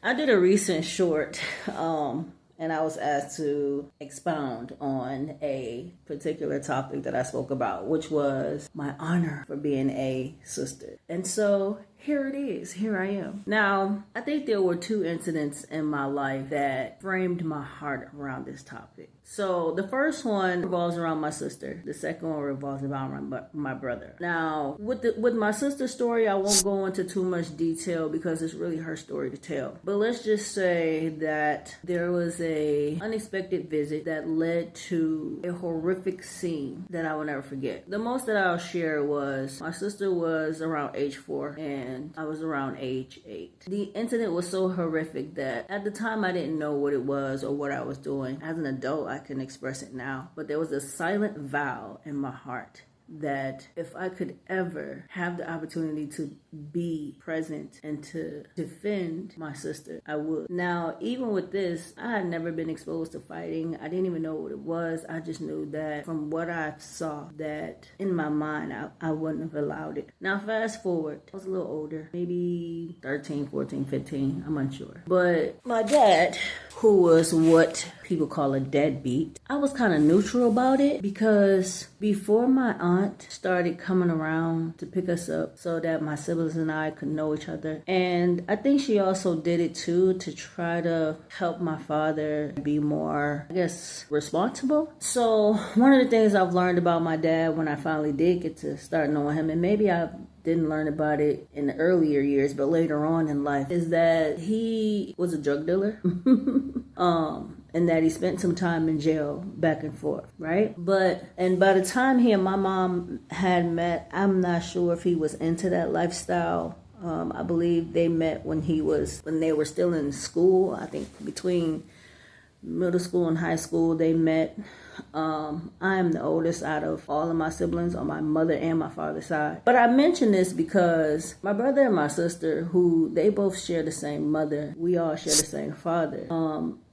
I did a recent short, and I was asked to expound on a particular topic that I spoke about, which was my honor for being a sister. And so here it is. Here I am. Now, I think there were two incidents in my life that framed my heart around this topic. So the first one revolves around my sister. The second one revolves around my brother. Now, with my sister's story, I won't go into too much detail because it's really her story to tell. But let's just say that there was a unexpected visit that led to a horrific scene that I will never forget. The most that I'll share was my sister was around age 4 and I was around age 8. The incident was so horrific that at the time I didn't know what it was or what I was doing. As an adult, I can express it now, but there was a silent vow in my heart that if I could ever have the opportunity to be present and to defend my sister, I would. Now, even with this, I had never been exposed to fighting. I didn't even know what it was. I just knew that from what I saw, that in my mind, I wouldn't have allowed it. Now, fast forward, I was a little older, maybe 13, 14, 15, I'm unsure. But my dad, who was what people call a deadbeat, I was kind of neutral about it because before my aunt started coming around to pick us up so that my siblings and I could know each other, and I think she also did it too to try to help my father be more, I guess, responsible. So one of the things I've learned about my dad when I finally did get to start knowing him, and maybe I didn't learn about it in the earlier years, but later on in life, is that he was a drug dealer. And that he spent some time in jail back and forth, right? And by the time he and my mom had met, I'm not sure if he was into that lifestyle. I believe they met when they were still in school. I think between middle school and high school they met. I am the oldest out of all of my siblings on my mother and my father's side. But I mention this because my brother and my sister, who they both share the same mother, we all share the same father.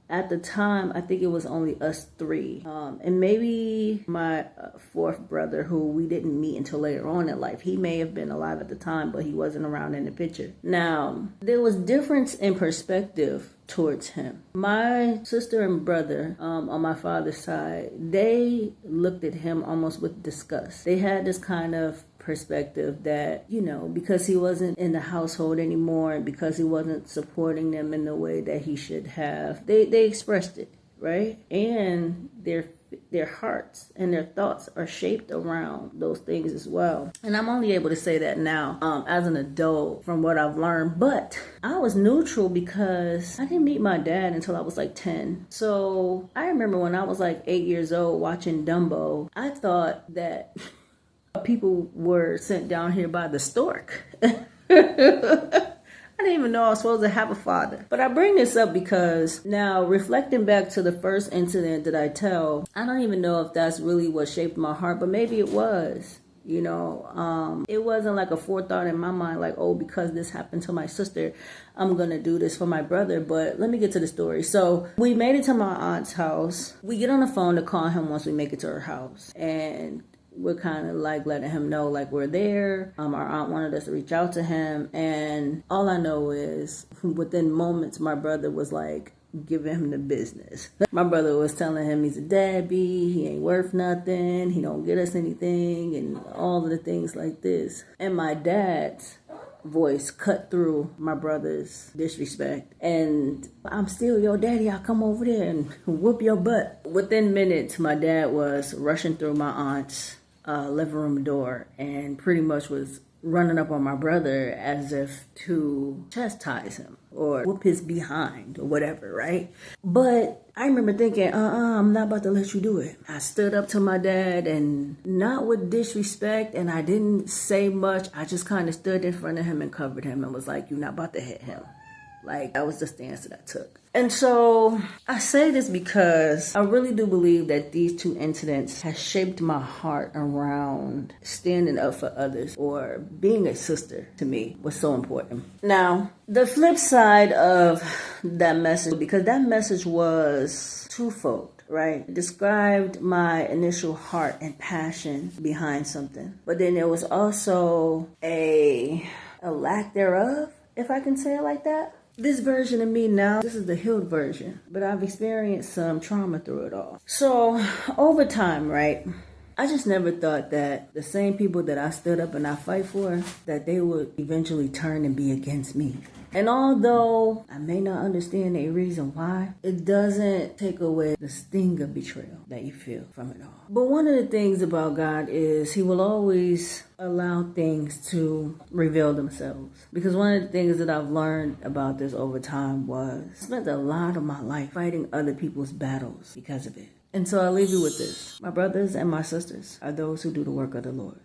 At the time, I think it was only us three. And maybe my fourth brother, who we didn't meet until later on in life. He may have been alive at the time, but he wasn't around in the picture. Now, there was difference in perspective towards him. My sister and brother on my father's side, they looked at him almost with disgust. They had this kind of perspective that, because he wasn't in the household anymore and because he wasn't supporting them in the way that he should have, they expressed it, right? And their hearts and their thoughts are shaped around those things as well. And I'm only able to say that now as an adult from what I've learned. But I was neutral because I didn't meet my dad until I was like 10. So I remember when I was like 8 years old watching Dumbo, I thought that people were sent down here by the stork. I didn't even know I was supposed to have a father. But I bring this up because now, reflecting back to the first incident that I tell, I don't even know if that's really what shaped my heart, but maybe it was. It wasn't like a forethought in my mind, like, oh, because this happened to my sister, I'm going to do this for my brother. But let me get to the story. So we made it to my aunt's house. We get on the phone to call him once we make it to her house. And we're kind of like letting him know like we're there. Our aunt wanted us to reach out to him. And all I know is within moments, my brother was like giving him the business. My brother was telling him he's a deadbeat, he ain't worth nothing, he don't get us anything, and all of the things like this. And my dad's voice cut through my brother's disrespect. And I'm still your daddy, I'll come over there and whoop your butt. Within minutes, my dad was rushing through my aunt's living room door and pretty much was running up on my brother as if to chastise him or whoop his behind or whatever, right? But I remember thinking, I'm not about to let you do it. I stood up to my dad, and not with disrespect, and I didn't say much. I just kind of stood in front of him and covered him and was like, you're not about to hit him. Like, that was the stance that I took. And so I say this because I really do believe that these two incidents have shaped my heart around standing up for others, or being a sister to me was so important. Now, the flip side of that message, because that message was twofold, right? It described my initial heart and passion behind something. But then there was also a lack thereof, if I can say it like that. this version of me now, this is the healed version, but I've experienced some trauma through it all. So over time, right, I just never thought that the same people that I stood up and I fight for, that they would eventually turn and be against me. And although I may not understand a reason why, it doesn't take away the sting of betrayal that you feel from it all. But one of the things about God is He will always allow things to reveal themselves. Because one of the things that I've learned about this over time was I spent a lot of my life fighting other people's battles because of it. And so I'll leave you with this. My brothers and my sisters are those who do the work of the Lord.